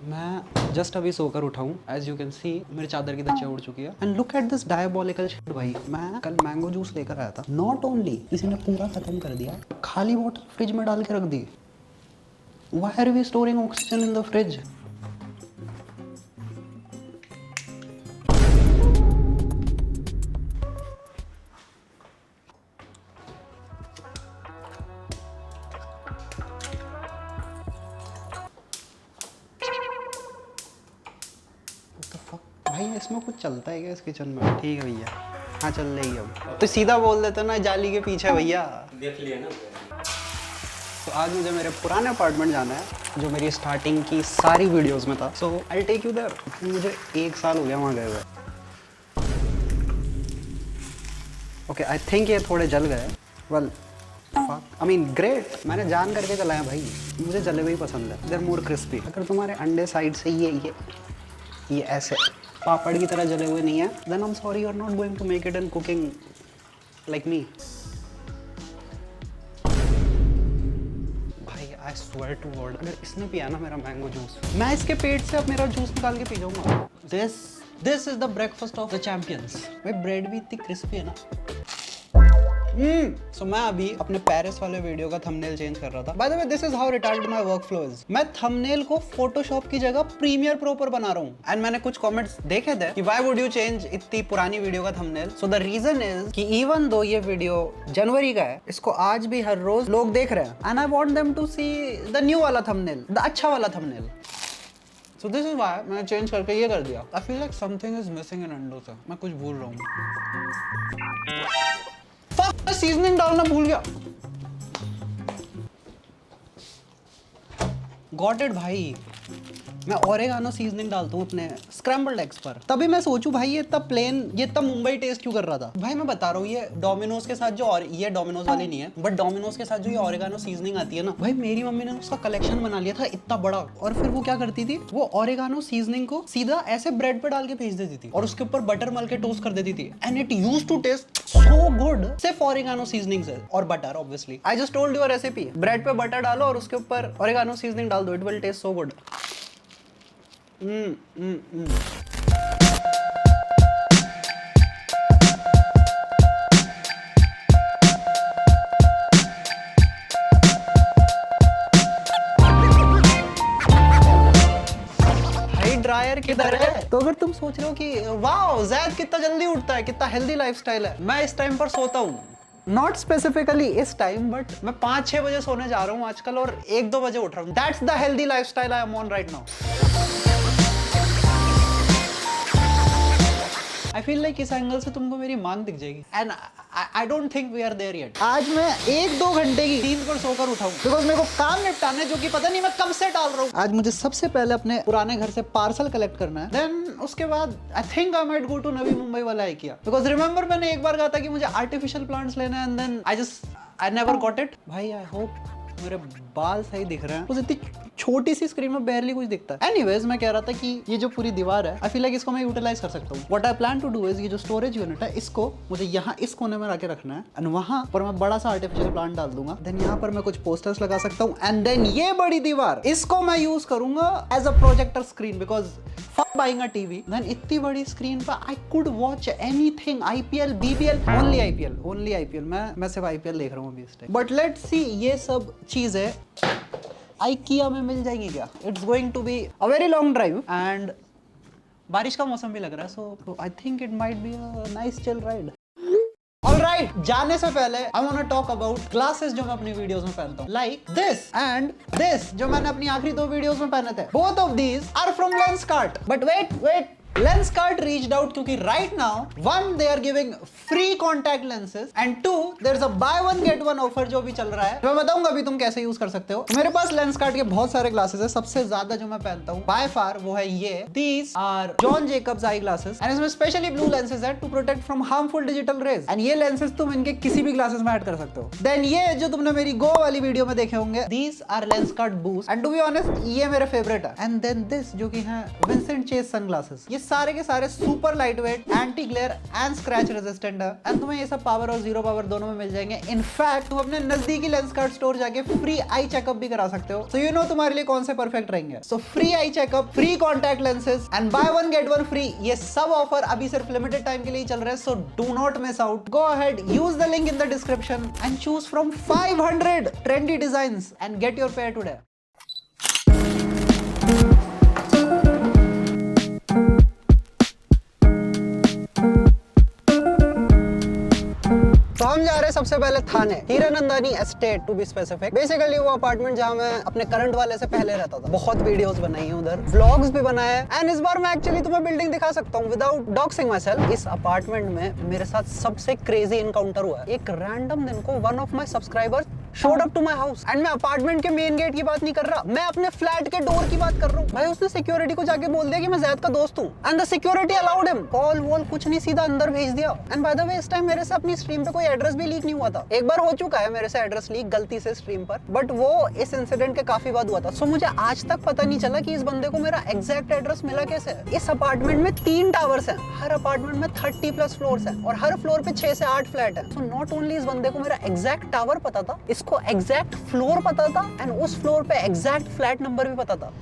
मैं जस्ट अभी सोकर उठा हूँ। एज यू कैन सी मेरी चादर की धज्जियां उड़ चुकी है। And look at this diabolical shit भाई। मैं कल मैंगो जूस लेकर आया था, नॉट ओनली किसी ने पूरा खत्म कर दिया, खाली बोतल फ्रिज में डाल के रख दी। Why are we storing oxygen in the fridge? भाई इसमें कुछ चलता है क्या इस किचन में? ठीक है भैया, हाँ चल रही अब तो सीधा बोल देते ना जाली के पीछे भैया। देख लिया ना। तो आज मुझे मेरे पुराने अपार्टमेंट जाना है जो मेरी स्टार्टिंग की सारी वीडियोस में था। सो आई टेक यू देयर। मुझे 1 साल हो गया वहाँ गए हुए। ओके आई थिंक ये थोड़े जल गए। वेल आई मीन ग्रेट, मैंने जान करके जलाया भाई, मुझे जले हुए ही पसंद है। देर मोर क्रिस्पी। अगर तुम्हारे अंडे साइड से ये ऐसे पापड़ की तरह जले हुए नहीं है, then I am sorry you are not going to make it in cooking like me. भाई आई स्वेयर टू गॉड, अगर इसने पिया ना मेरा मैंगो जूस, मैं इसके पेट से अब मेरा जूस निकाल के पी जाऊंगा। This is the breakfast of the champions. भाई ब्रेड भी इतनी क्रिस्पी है ना। सो मैं अभी अपने पेरिस वाले वीडियो का थंबनेल चेंज कर रहा था। By the way this is how retarded my work flow is. मैं थंबनेल को फोटोशॉप की जगह प्रीमियर प्रो पर बना रहा हूँ। एंड मैंने कुछ कमेंट्स देखे थे कि व्हाई वुड यू चेंज इतनी पुरानी वीडियो का thumbnail. So the reason is कि इवन दो ये वीडियो जनवरी का है, इसको आज भी हर रोज लोग देख रहे हैं and I want them to see the new वाला थंबनेल, द अच्छा वाला thumbnail. So this is why मैंने चेंज करके ये कर दिया। I feel like something is missing in अंडों से, मैं कुछ भूल रहा हूँ। मैं सीजनिंग डालना भूल गया। Got it भाई, मैं ओरेगानो सीजनिंग डालता हूँ अपने स्क्रैम्बल्ड एग्स पर। तभी मैं सोचूं भाई ये इतना प्लेन, ये इतना मुंबई टेस्ट क्यों कर रहा था। भाई मैं बता रहा हूँ, ये डोमिनोज के साथ जो, और ये डोमिनोज वाली नहीं है बट डोमिनोज के साथ जो ये ओरेगानो सीजनिंग आती है ना भाई, मेरी मम्मी ने उसका कलेक्शन बना लिया था इतना बड़ा। और फिर वो क्या करती थी, वो ओरेगानो सीजनिंग को सीधा ऐसे ब्रेड पे डाल के भेज देती थी और उसके ऊपर बटर मल के टोस्ट कर देती थी। And it used to taste so good. सिर्फ ओरेगानो सीजनिंग से और butter obviously. I just told you a recipe. Bread पे बटर डालो और उसके ऊपर ओरेगानो सीजनिंग डाल दो, it will taste so good. Dryer किधर है? तो अगर तुम सोच रहे हो कि वाओ ज़ैद कितना जल्दी उठता है, कितना हेल्दी लाइफस्टाइल है, मैं इस टाइम पर सोता हूँ। नॉट स्पेसिफिकली इस टाइम बट मैं 5-6 बजे सोने जा रहा हूँ आजकल और 1-2 बजे उठ रहा हूँ। That's the healthy lifestyle I am on right now. I feel like इस एंगल से तुमको मेरी मांग दिख जाएगी and I don't think we are there yet. आज मैं 1-2 घंटे की नींद पर सोकर उठाऊं बिकॉज मेरे को काम निपटाना है जो कि पता नहीं मैं कब से डाल रहा हूँ। आज मुझे सबसे पहले अपने पुराने घर से पार्सल कलेक्ट करना है, देन उसके बाद I think I might go to Navi Mumbai वाला IKEA बिकॉज रिमेंबर मैंने एक बार कहा था कि मुझे आर्टिफिशियल प्लांट्स लेना है and then I never got it. भाई आई होप मेरे बाल सही दिख रहे हैं, उस इतनी छोटी सी स्क्रीन में barely कुछ दिखता है। एनीवेज मैं कह रहा था कि ये जो पूरी दीवार है आई फील लाइक इसको मैं यूटिलाइज कर सकता हूँ। What I plan to do is ये जो स्टोरेज यूनिट है इसको मुझे यहाँ इस कोने में रखे रखना है एंड वहां पर मैं बड़ा सा आर्टिफिशियल प्लांट डाल दूंगा। देन यहाँ पर मैं कुछ पोस्टर्स लगा सकता हूँ एंड देन ये बड़ी दीवार इसको मैं यूज करूंगा as a projector screen because fuck buying a TV। then इतनी बड़ी स्क्रीन पर I could watch anything, IPL, BBL, only IPL। मैं सिर्फ IPL देख रहा हूँ अभी इस टाइम। But let's see ये सब चीजें IKEA में मिल जाएंगी क्या? It's going to be a very long drive and बारिश का मौसम भी लग रहा है, so I think it might be a nice chill ride। Alright, जाने से पहले I wanna talk about glasses जो मैं अपनी वीडियोस में पहनता हूँ, like this and this जो मैंने अपनी आखिरी 2 वीडियोस में पहने थे। Both of these are from Lenskart। But wait, Lenskart reached out क्योंकि right now, 1 they are giving free contact lenses and 2 there's a buy one get one offer जो भी चल रहा है। मैं बताऊंगा अभी तुम कैसे यूज कर सकते हो। मेरे पास Lenskart के बहुत सारे ग्लासेस है, सबसे ज्यादा जो मैं पहनता हूँ by far वो है ये। These are John Jacobs eye glasses and इसमें स्पेशली ब्लू lenses है to protect from harmful digital rays and ये lenses तुम इनके किसी भी ग्लासेस में ऐड कर सकते हो। Then ये जो तुमने मेरी गो वाली वीडियो में देखे होंगे, these are Lenskart Boost and to be honest ये मेरे फेवरेट है। And then this जो कि है Vincent Chase sunglasses। ये सारे के सारे super light weight, anti glare and scratch resistant है एंड तुम्हें ये सब पावर और जीरो पावर दोनों में मिल जाएंगे। इनफैक्ट तुम अपने नजदीकी लेंसकार्ट स्टोर जाके फ्री आई चेकअप भी करा सकते हो। सो यू नो तुम्हारे लिए कौन से परफेक्ट रहेंगे। So free eye checkup, free contact lenses and by one get one free, ये सब ऑफर अभी सिर्फ लिमिटेड टाइम के लिए चल रहे हैं। So do not miss out. Go ahead, use the link in the description and choose from 500 trendy designs and get your pair today. तो हम जा रहे हैं सबसे पहले Thane, Hiranandani estate to be specific. Basically वो अपार्टमेंट जहाँ मैं अपने करंट वाले से पहले रहता था। बहुत वीडियोस बनाई हैं उधर, व्लॉग्स भी बनाए हैं एंड इस बार मैं एक्चुअली तुम्हें बिल्डिंग दिखा सकता हूँ विदाउट डॉक्सिंग माय सेल्फ। इस अपार्टमेंट में मेरे साथ सबसे क्रेजी इनकाउंटर हुआ है। एक रैंडम दिन को one of my subscribers showed up to my house and मैं अपार्टमेंट के मेन गेट की बात नहीं कर रहा, मैं अपने फ्लैट के डोर की बात कर रहा हूँ। भाई उसने सिक्योरिटी को जाके बोल दिया कि मैं जैद का दोस्त हूँ and the security allowed him. Call wall कुछ नहीं, सीधा अंदर भेज दिया। एंड बाय द वे इस टाइम मेरे से अपनी स्ट्रीम पे कोई एड्रेस भी लीक नहीं हुआ था। एक बार हो चुका है मेरे से एड्रेस लीक गलती से स्ट्रीम पर, बट वो इस इंसिडेंट के काफी बाद हुआ था। सो मुझे आज तक पता नहीं चला कि इस बंदे को मेरा एग्जैक्ट एड्रेस मिला कैसे। इस अपार्टमेंट में 3 टावर्स हैं, हर अपार्टमेंट में 30+ फ्लोर्स हैं और हर फ्लोर पे 6 से 8 फ्लैट है। सो नॉट ओनली इस बंदे को मेरा एग्जैक्ट टावर पता था, इसको एग्जैक्ट फ्लोर पता था एंड उस फ्लोर पे एग्जैक्ट फ्लैट नंबर भी पता था।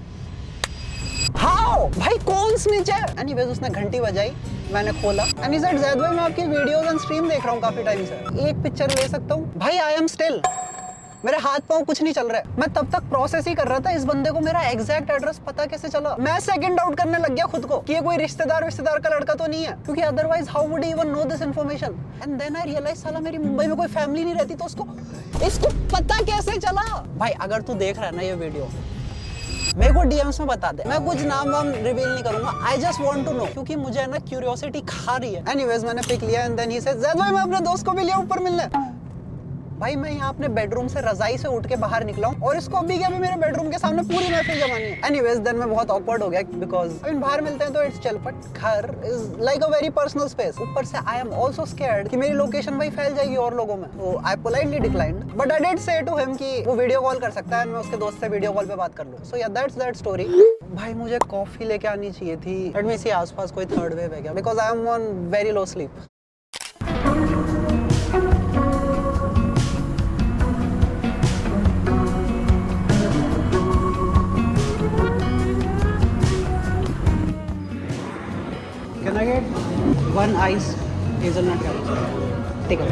हाउ भाई कौन स्निच है? एनीवेज उसने घंटी बजाई, मैंने खोला एंड ही सेड ज़ैद भाई मैं आपकी वीडियोस एंड स्ट्रीम देख रहा हूँ काफी टाइम से, एक पिक्चर ले सकता हूँ? भाई आई एम स्टिल, मेरे हाथ पांव कुछ नहीं चल रहा है। मैं तब तक प्रोसेस ही कर रहा था इस बंदे को मेरा एग्जैक्ट एड्रेस पता कैसे चला। मैं सेकंड आउट करने लग गया खुद को कि ये कोई रिश्तेदार का लड़का तो नहीं है, क्योंकि otherwise how would he even know this information. And then I realise साला मेरी मुंबई में कोई फैमिली नहीं रहती, तो इसको पता कैसे चला? भाई अगर तू देख रहा है ना ये वीडियो, मेरे को डीएम्स में बता दे, मैं कुछ नाम वाम रिवील नहीं करूंगा। I just want to know, क्योंकि मुझे ना क्यूरियोसिटी खा रही है। एनीवेज मैंने पिक लिया एंड देन ही सेड ज़ैद भाई मैं अपने दोस्त को भी लिया ऊपर मिलने। भाई मैं यहाँ अपने बेडरूम से रजाई से उठ के बाहर निकला हूँ और इसको अभी क्या मेरे बेडरूम के सामने पूरी महफिल जमानी है। एनीवेज देन मैं बहुत ऑकवर्ड हो गया बिकॉज बाहर मिलते हैं तो इट्स चिल, बट घर is like a very personal space. ऊपर से आई एम आल्सो स्कैर्ड कि मेरी लोकेशन भाई फैल जाएगी और लोगों में। तो I politely declined, but I did say to him कि वो वीडियो कॉल कर सकता है, मैं उसके दोस्त से वीडियो कॉल पे बात कर लूँ। सो या दैट्स दैट स्टोरी। भाई मुझे कॉफी लेके आनी चाहिए थी, लेट मी सी आसपास कोई थर्ड वेव है क्या, because I am on very low sleep. Can I get 1 ice hazelnut cappuccino? ठीक है।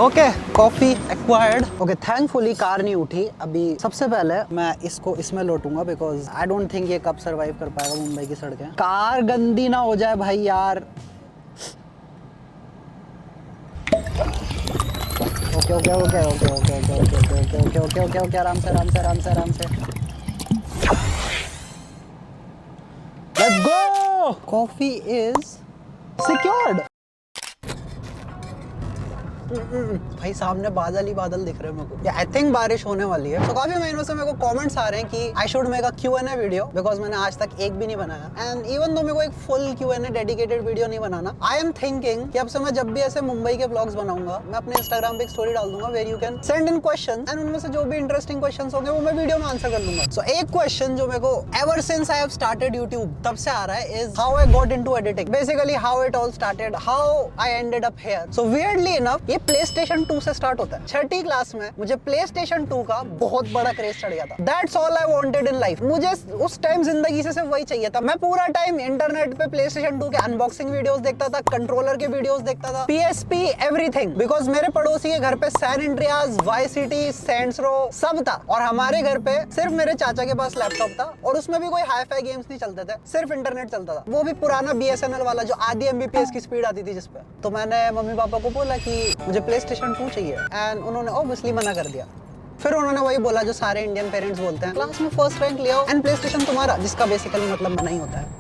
Okay, coffee acquired. Okay, thankfully car नहीं उठी अभी। सबसे पहले मैं इसको इसमें लोटूंगा बिकॉज आई डोंट थिंक ये कब सर्वाइव कर पाएगा मुंबई की सड़कें। कार गंदी ना हो जाए भाई यार। Okay okay okay okay okay okay okay okay okay okay okay okay आराम से आराम से आराम से आराम से। Let's go! Coffee is secured. भाई सामने बादल ही बादल दिख रहे हैं मेरे को। आई थिंक बारिश होने वाली है। तो काफी महीनों से मेरे को कमेंट्स आ रहे हैं कि I should make a Q&A video because मैंने आज तक एक भी नहीं बनाया एंड इवन दो मेरे को एक फुल Q&A डेडिकेटेड वीडियो नहीं बनाना। आई एम थिंकिंग कि अब से मैं जब भी ऐसे मुंबई के ब्लॉग्स बनाऊंगा मैं अपने इंस्टाग्राम पे एक स्टोरी डाल दूंगा where you can send in questions and उनमें से जो भी इंटरेस्टिंग क्वेश्चंस होंगे वो मैं वीडियो में आंसर कर लूंगा। सो एक क्वेश्चन जो मेरे को ever since I have started YouTube तब से आ रहा है is how I got into editing, basically how it all started, how I ended up here. So weirdly enough ये PlayStation 2 से स्टार्ट होता है। 6ठी क्लास में मुझे PlayStation 2 का बहुत बड़ा क्रेज चढ़ गया था। That's all I wanted in life। मुझे उस टाइम जिंदगी से सिर्फ वही चाहिए था। मैं पूरा टाइम इंटरनेट पे PlayStation 2 के अनबॉक्सिंग वीडियोस देखता था, कंट्रोलर के वीडियोस देखता था, PSP एवरीथिंग, बिकॉज मेरे पड़ोसी के घर पे San Andreas, Vice City, Saints Row सब था और हमारे घर पे सिर्फ मेरे चाचा के पास लैपटॉप था और उसमें भी कोई हाई-फाई गेम्स नहीं चलते थे, सिर्फ इंटरनेट चलता था, वो भी पुराना BSNL वाला जो आधी MBPS की स्पीड आती थी जिसपे। तो मैंने मम्मी पापा को बोला कि मुझे PlayStation 2 चाहिए एंड उन्होंने ऑब्वियसली मना कर दिया। फिर उन्होंने वही बोला जो सारे इंडियन पेरेंट्स बोलते हैं, क्लास में फर्स्ट रैंक ले आओ एंड PlayStation तुम्हारा, जिसका बेसिकली मतलब मना ही होता है।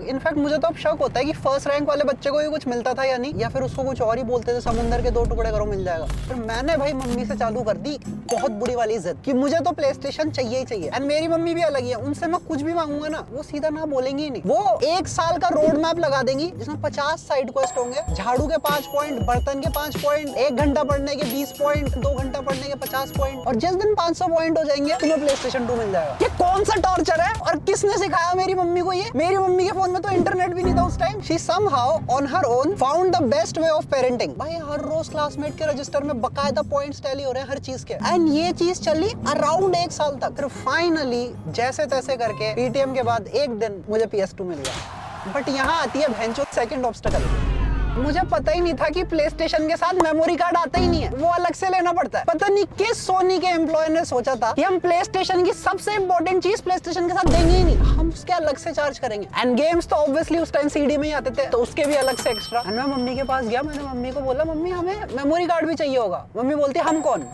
इनफैक्ट मुझे तो अब शक होता है कि फर्स्ट रैंक वाले बच्चे को भी कुछ मिलता था या नहीं, या फिर उसको कुछ और ही बोलते थे, समुंदर के 2 टुकड़े करो मिल जाएगा। फिर मैंने भाई मम्मी से चालू कर दी बहुत बुरी वाली इज्जत कि मुझे तो PlayStation चाहिए ही चाहिए। एंड मेरी मम्मी भी अलग ही है, उनसे मैं कुछ भी मांगूंगा ना वो सीधा ना बोलेंगी ही नहीं। वो 1 साल का रोड मैप लगा देंगी जिसमें 50 साइड क्वेस्ट होंगे, झाड़ू के 5 पॉइंट, बर्तन के 5 पॉइंट, 1 घंटा पढ़ने के 20 पॉइंट, 2 घंटा पढ़ने के 50 पॉइंट, और जिस दिन 500 पॉइंट हो जाएंगे तुम्हें PlayStation 2 मिल जाएगा। ये कौन सा टॉर्चर है और किसने सिखाया मेरी मम्मी को ये? मेरी मम्मी के फोन में तो इंटरनेट भी नहीं था उस time. She somehow on her own found the best way of parenting. भाई हर रोज क्लासमेट के रजिस्टर में बकायदा पॉइंट्स टैली हो रहे हैं हर चीज के, एंड ये चीज चली अराउंड 1 साल तक। फिर फाइनली जैसे तैसे करके पीटीएम के बाद एक दिन मुझे PS2 मिल गया। बट यहाँ आती है भैंचो सेकंड ऑब्स्टेकल। मुझे पता ही नहीं था कि प्ले स्टेशन के साथ मेमोरी कार्ड आता ही नहीं है, वो अलग से लेना पड़ता है। पता नहीं किस सोनी के एम्प्लॉय ने सोचा था कि हम प्ले स्टेशन की सबसे इंपॉर्टेंट चीज प्ले स्टेशन के साथ देंगे ही नहीं, हम उसके अलग से चार्ज करेंगे। एंड गेम्स तो ऑब्वियसली उस टाइम सीडी में ही आते थे, तो उसके भी अलग से एक्स्ट्रा। एंड मैं मम्मी के पास गया, मैंने मम्मी को बोला मम्मी हमें मेमोरी कार्ड भी चाहिए होगा। मम्मी बोलती हम कौन,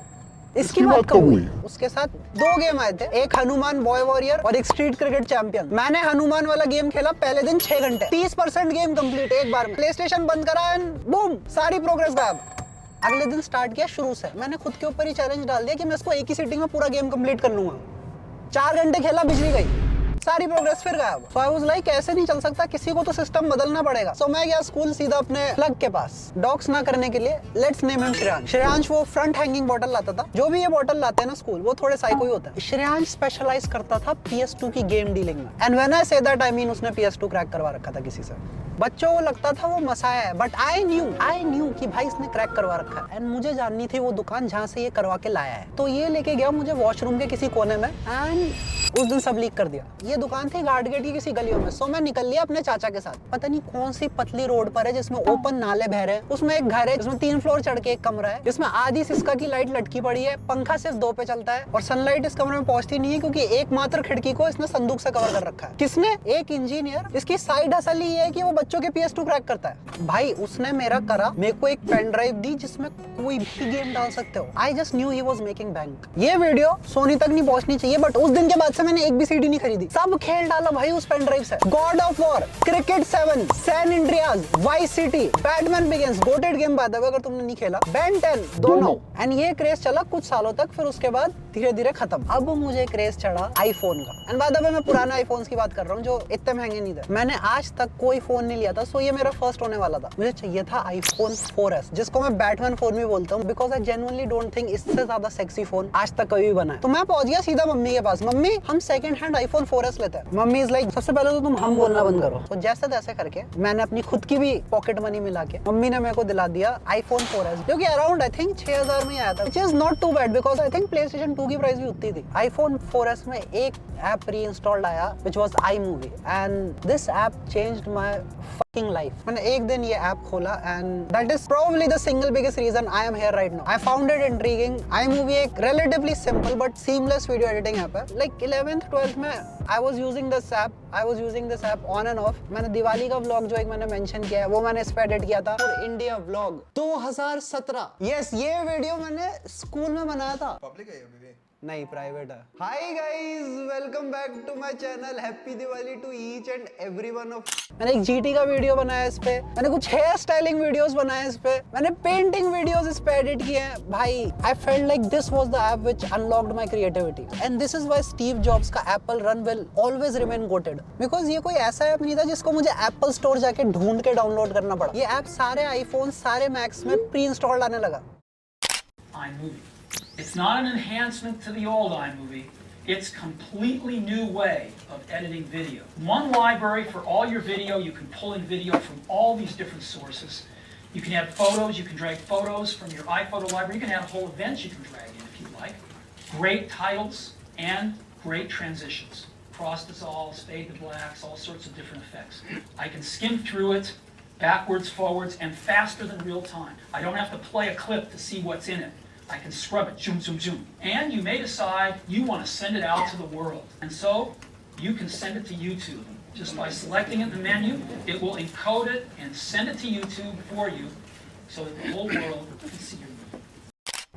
इसकी बात कब हुई? उसके साथ 2 गेम आए थे, एक हनुमान बॉय वॉरियर और एक स्ट्रीट क्रिकेट चैंपियन। मैंने हनुमान वाला गेम खेला पहले दिन 6 घंटे, 30% गेम कंप्लीट एक बार में। प्ले स्टेशन बंद करा एंड बूम, सारी प्रोग्रेस गायब। अगले दिन स्टार्ट किया शुरू से। मैंने खुद के ऊपर ही चैलेंज डाल दिया कि मैं इसको एक ही सीटिंग में पूरा गेम कंप्लीट कर लूंगा। 4 घंटे खेला, बिजली गई, सारी प्रोग्रेस फिर गायब। सो आई वाज लाइक ऐसे नहीं चल सकता, किसी को तो सिस्टम बदलना पड़ेगा। सो मैं गया स्कूल सीधा अपने प्लग के पास, डॉक्स ना करने के लिए। Let's name him Shreyansh. Shreyansh वो फ्रंट हैंगिंग बॉटल लाता था। जो भी ये बॉटल लाते हैं ना स्कूल, वो थोड़े साइको ही होता है। श्रेयांश स्पेशलाइज करता था PS2 की गेम डीलिंग में। And when I say that I mean उसने PS2 क्रैक करवा रखा था किसी से। बच्चों को लगता था वो मसाया है, बट आई न्यू कि भाई इसने क्रैक करवा रखा है। एंड मुझे जाननी थी वो दुकान जहाँ से ये करवा के लाया है। तो ये लेके गया मुझे वॉशरूम के किसी कोने में, एंड उस दिन सब लीक कर दिया। ये दुकान थी गार्डगेट की किसी गलियों में। सो मैं निकल लिया अपने चाचा के साथ। पता नहीं कौन सी पतली रोड पर है जिसमें ओपन नाले बह रहे हैं। उसमें एक घर है जिसमें 3 फ्लोर चढ़ के एक कमरा है, जिसमें आधी सिस्का की लाइट लटकी पड़ी है, पंखा सिर्फ 2 पे चलता है, और सनलाइट इस कमरे में पहुंचती नहीं है क्योंकि एकमात्र खिड़की को इसने संदूक से कवर कर रखा है। किसने? एक इंजीनियर। इसकी साइड हसल ये है कि वो बच्चों के PS2 क्रैक करता है। भाई उसने मेरा करा, मेरे को एक पेन ड्राइव दी जिसमें कोई भी गेम डाल सकते हो। I just new he was making bank. ये वीडियो सोनी तक नहीं पहुंचनी चाहिए, बट उस दिन के बाद से मैंने एक भी सीडी नहीं खरीदी, सब खेल डाला भाई उस पेन ड्राइव से। God of War, cricket 7, San Andreas, Vice City, Batman Begins, goated game बात है अगर तुमने नहीं खेला, बेन 10 दोनों। एंड ये क्रेज चला कुछ सालों तक, फिर उसके बाद धीरे धीरे खत्म। अब मुझे क्रेज चढ़ा आईफोन का। एंड बात है मैं पुराने आईफोन्स की बात कर रहा हूँ जो इतने महंगे नहीं थे। मैंने आज तक कोई फोन नहीं लिया था, सो ये मेरा फर्स्ट होने वाला था। मुझे चाहिए था iPhone 4S, जिसको मैं बैटमैन फोन भी बोलता हूँ, because I genuinely don't think इससे ज्यादा सेक्सी फोन आज तक कभी भी बना है। तो मैं पहुंच गया सीधा मम्मी के पास, मम्मी हम सेकंड हैंड iPhone 4S लेते हैं। मम्मी इज लाइक सबसे पहले तो तुम हम बोलना बंद करो। तो जैसे तैसे करके मैंने अपनी खुद की भी पॉकेट मनी मिला के मम्मी ने मेरे को दिला दिया iPhone 4S, जो कि अराउंड आई थिंक 6000 में आया था, which is not too bad because I think PlayStation 2 की प्राइस भी उतनी थी। iPhone 4S में एक ऐप री इंस्टॉल्ड आया which was iMovie, and this app changed my fucking life। मैंने एक दिन ये ऐप खोला and that is probably the single biggest reason I am here right now। I found it intriguing। iMovie एक relatively simple but seamless video editing app है। Like 11th 12th में I was using this app on and off। मैंने दिवाली का vlog जो एक मैंने mention किया है वो मैंने इस पे एडिट किया था, और इंडिया व्लॉग 2017। यस, ये वीडियो मैंने स्कूल में बनाया था। पब्लिक है ये अभी भी? नहीं, प्राइवेट है। Hi guys, welcome back to my channel. Happy Diwali to each and everyone of. मैंने एक जीटी का वीडियो बनाया इस पे, मैंने कुछ हेयर स्टाइलिंग वीडियोस बनाए इस पे, मैंने पेंटिंग वीडियोस इस पे एडिट किए हैं। भाई I felt like this was the app which unlocked my creativity, and this is why Steve Jobs का Apple run will always remain goated, because ये कोई ऐसा ऐप नहीं था जिसको मुझे एप्पल स्टोर जाके ढूंढ के डाउनलोड करना पड़ा। ये ऐप सारे आईफोन, सारे मैक्स में प्री इंस्टॉल्ड आने लगा। It's not an enhancement to the old iMovie. It's completely new way of editing video. One library for all your video. You can pull in video from all these different sources. You can add photos. You can drag photos from your iPhoto library. You can add whole events you can drag in if you like. Great titles and great transitions. Cross dissolves, fade to blacks, all sorts of different effects. I can skim through it backwards, forwards, and faster than real time. I don't have to play a clip to see what's in it. I can scrub it, zoom, zoom, zoom. And you may decide you want to send it out to the world. And so you can send it to YouTube. Just by selecting it in the menu, it will encode it and send it to YouTube for you so that the whole world can see your movie.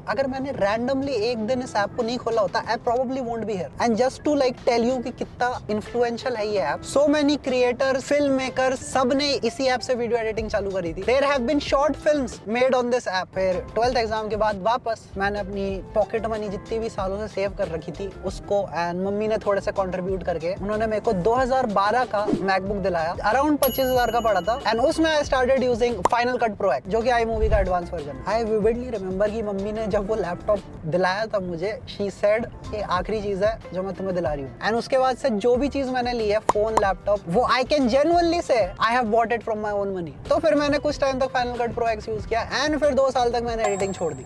अगर मैंने randomly एक दिन इस app को नहीं खोला होता, I probably won't be here. And just to like tell you कि कितना इन्फ्लुएंशियल है ये app, so many creators, film makers, सब ने इसी ऐप से वीडियो एडिटिंग चालू करी थी। There have been short films made on this app. फिर 12th एग्जाम के बाद वापस मैंने अपनी पॉकेट मनी जितनी भी सालों से सेव कर रखी थी उसको, एंड मम्मी ने थोड़े से कंट्रीब्यूट करके उन्होंने मेरे को 2012 का मैकबुक दिलाया, अराउंड 25,000 का पड़ा था। एंड उसमें I started using final cut pro x, जो कि iMovie का एडवांस वर्जन है। आई विविडली रिमेंबर कि मम्मी ने जब वो लैपटॉप दिलाया तब मुझे शी सेड कि आखिरी चीज है जो मैं तुम्हें दिला रही हूँ। एंड उसके बाद से जो भी चीज मैंने ली है, फोन, लैपटॉप, वो आई कैन जेन्युइनली से I have bought it from my own money. तो फिर मैंने कुछ टाइम तक final cut pro x use किया एंड फिर 2 साल तक मैंने एडिटिंग छोड़ दी।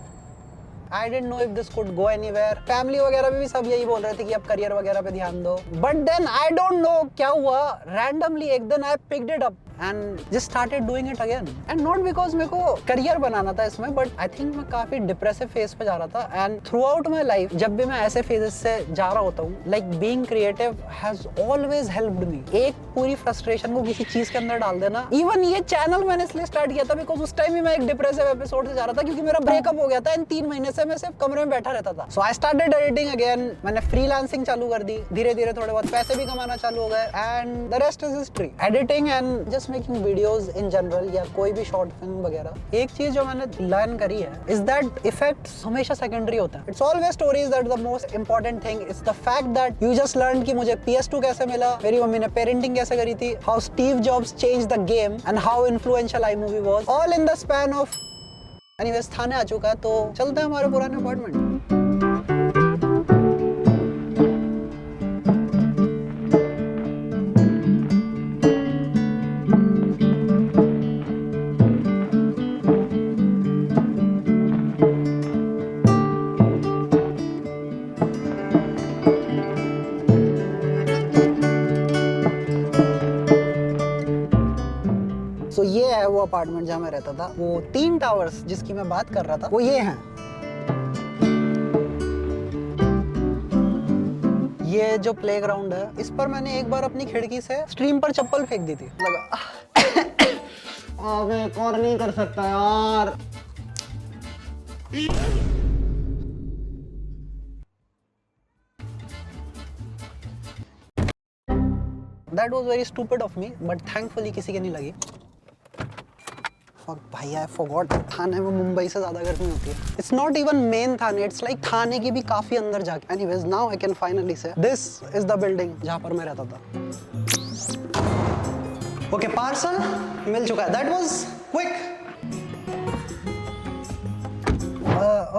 I didn't know if this could go anywhere. Family वगैरह भी सब यही बोल रहे थे कि अब करियर वगैरह पे ध्यान दो। But then I don't know क्या हुआ, randomly एक दिन I picked it up and just started doing it again. And not because मेरे को करियर बनाना था इसमें, but I think मैं काफी डिप्रेसिव फेज पे जा रहा था। And throughout my life जब भी मैं ऐसे फेजेस से जा रहा होता हूँ, like being creative has always helped me. एक पूरी फ्रस्ट्रेशन को किसी चीज के अंदर डाल देना। इवन ये चैनल मैंने इसलिए स्टार्ट किया था बिकॉज उस टाइम भी मैं एक डिप्रेसिव एपिसोड से जा रहा था क्योंकि मेरा ब्रेकअप हो गया था एंड 3 महीने से मैं सिर्फ कमरे में बैठा रहता था। सो आई स्टार्टेड एडिटिंग अगेन। मैंने फ्रीलांसिंग चालू कर दी, धीरे धीरे थोड़े बहुत पैसे भी कमाना चालू हो गए and the rest is history. Editing and just making videos in general या कोई भी शॉर्ट फिल्म वगैरह, एक चीज जो मैंने लर्न करी है इज दैट इफेक्ट्स हमेशा सेकेंडरी होता है। It's always stories that the most important thing is the fact that you just learn कि मुझे PS2 कैसे मिला, मेरी मम्मी ने पेरेंटिंग कैसे करी थी, how Steve Jobs changed the game and how influential iMovie was, all in the span of. Anyways Thane आ चुका है तो चलते हैं हमारे पुराने अपार्टमेंट। तो ये है वो अपार्टमेंट जहाँ मैं रहता था। वो 3 टावर्स जिसकी मैं बात कर रहा था वो ये हैं। ये जो प्लेग्राउंड है इस पर मैंने एक बार अपनी खिड़की से स्ट्रीम पर चप्पल फेंक दी थी। लगा एक और नहीं कर सकता यार। That was very stupid of me, but thankfully किसी के नहीं लगी। Fuck भाई, I forgot थाने में मुंबई से ज़्यादा गर्मी होती है। It's not even main Thane, it's like थाने की भी काफ़ी अंदर जाके। Anyways, now I can finally say this is the building जहाँ पर मैं रहता था। Okay, parcel मिल चुका है। That was quick.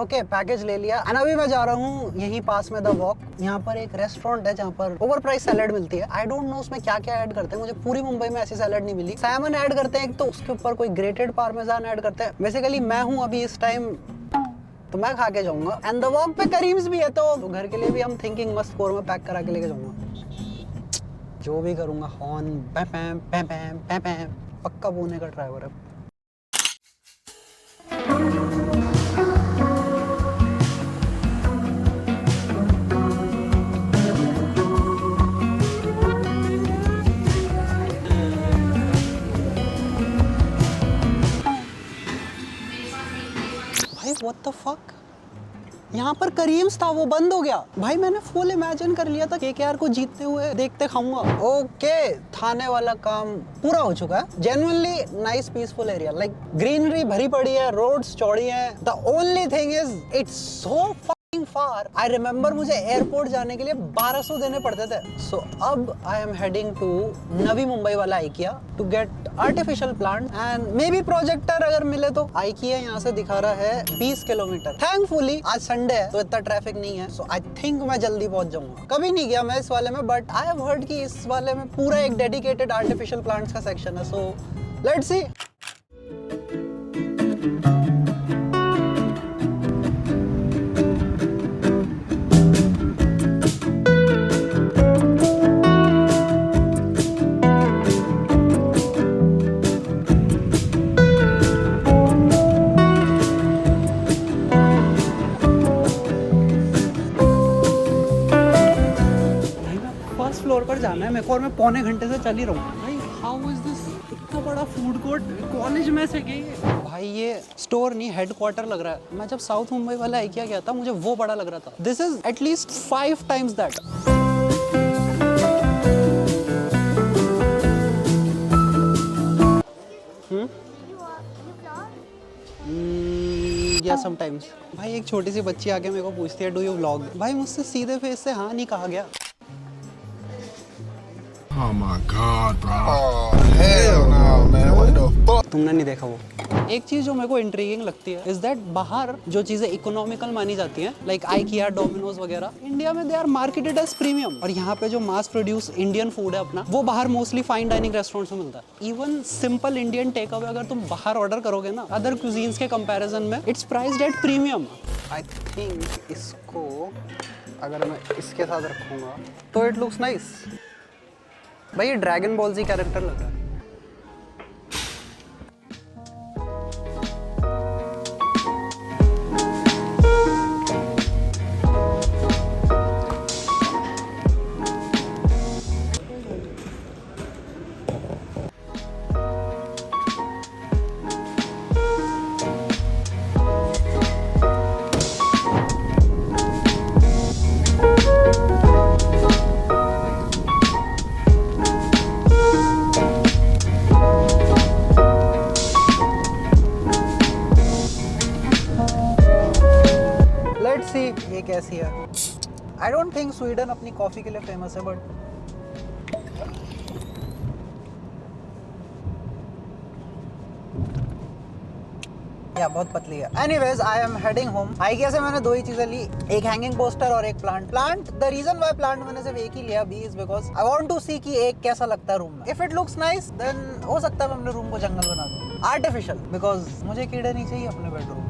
Okay, package ले लिया एंड अभी मैं जा रहा हूँ यहीं पास में द वॉक। यहाँ पर एक रेस्टोरेंट है जहाँ पर ओवर प्राइस सैलेड मिलती है। आई डोंट नो उसमें क्या क्या ऐड करते हैं, मुझे पूरी मुंबई में ऐसी सैलेड नहीं मिली। सैमन ऐड करते हैं एक तो, उसके ऊपर कोई ग्रेटेड पार्मेजान ऐड करते हैं। बेसिकली मैं हूँ अभी इस टाइम तो मैं खा के जाऊंगा। एंड द वॉक पे करीम्स भी है तो घर के लिए भी हम थिंकिंग मस्त कोर में पैक करा के लेके जाऊंगा। जो भी करूंगा हॉर्न पैम पैम पैम पैम पैम, पक्का पुणे का ड्राइवर है। What the fuck? यहाँ पर करीम्स था, वो बंद हो गया। भाई मैंने फुल इमेजिन कर लिया था KKR को जीतते हुए देखते खाऊंगा। ओके, थाने वाला काम पूरा हो चुका है। Genuinely nice peaceful area, like greenery भरी पड़ी है, रोड्स चौड़ी हैं। The only thing is it's so far. I remember मुझे एयरपोर्ट जाने के लिए 1200 देने पड़ते थे। सो अब I am heading to Navi Mumbai वाला IKEA to get artificial plant and may be projector अगर मिले तो। IKEA यहाँ से दिखा रहा है 20 किलोमीटर। थैंकफुली आज संडे है तो इतना ट्रैफिक नहीं है, सो आई थिंक मैं जल्दी पहुंच जाऊंगा। कभी नहीं गया मैं इस वाले में, बट आई हैव हर्ड कि इस वाले में पूरा एक डेडिकेटेड आर्टिफिशियल प्लांट्स का सेक्शन है। So let's see. फ्लोर पर जाना है मेरे को और मैं पौने घंटे से चल ही रहा हूँ। भाई हाउ इज दिस? इतना बड़ा फूड कोर्ट कॉलेज में से गई है। भाई ये स्टोर नहीं हेडक्वार्टर लग रहा है। मैं जब साउथ मुंबई वाला IKEA गया था मुझे वो बड़ा लग रहा था। This is at least 5 times that. या समटाइम्स। भाई एक छोटी सी बच्ची आके मेरे को पूछती है डू यू व्लॉग। भाई मुझसे सीधे फेस से हाँ नहीं कहा गया। Oh my God, bro. Oh, hell no, man. What the fuck? तुमने नहीं देखा वो एक चीज जो मेरे को इंट्रीगिंग लगती है इज दैट बाहर जो चीजें इकोनॉमिकल मानी जाती हैं लाइक IKEA, डोमिनोज वगैरह, इंडिया में they are marketed as premium. और यहाँ पे जो मास प्रोड्यूस इंडियन फूड है अपना, वो बाहर मोस्टली फाइन डाइनिंग रेस्टोरेंट्स में मिलता है। Even simple Indian tech away अगर तुम बाहर ऑर्डर करोगे ना अदर क्यूजीन्स के कंपैरिजन में, it's priced at premium. I think इसको अगर मैं इसके साथ रखूंगा तो इट लुक्स नाइस। भाई ये ड्रैगन बॉल जी कैरेक्टर लग रहा है। ये कैसी है? आई डोंट थिंक स्वीडन अपनी कॉफी के लिए फेमस है, बट या बहुत पतली है। Anyways I am heading home. IKEA से मैंने 2 ही चीजें ली, एक हैंगिंग पोस्टर और एक plant. The reason why plant मैंने सिर्फ एक ही लिया भी is because I want to see कि एक कैसा लगता है रूम में। If it looks nice then हो सकता है मैं अपने रूम को जंगल बना दूं, आर्टिफिशियल, बिकॉज मुझे कीड़े नहीं चाहिए अपने बेडरूम में।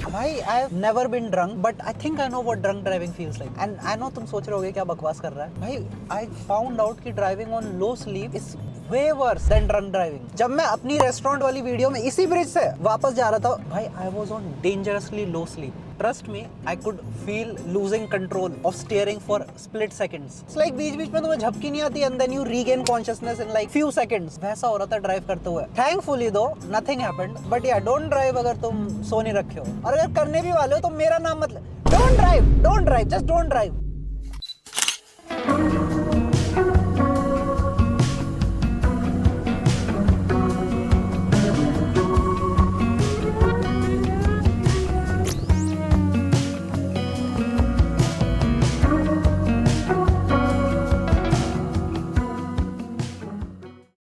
भाई I have never been drunk but I think I know what drunk driving feels like. And I know तुम सोच रहे होगे क्या बकवास कर रहा है। भाई आई फाउंड आउट कि driving on low sleep is way worse than drunk driving। जब मैं अपनी रेस्टोरेंट वाली वीडियो में इसी ब्रिज से वापस जा रहा था, भाई I was on dangerously low sleep। Trust me, I could feel losing control of steering for split seconds। It's like बीच-बीच में तुम्हें झपकी नहीं आती and then you regain consciousness in like few seconds। वैसा हो रहा था ड्राइव करते हुए। Thankfully though, nothing happened। But yeah, don't drive अगर तुम सो नहीं रखे हो, और अगर करने भी वाले हो तो मेरा नाम मत, don't drive, just don't drive।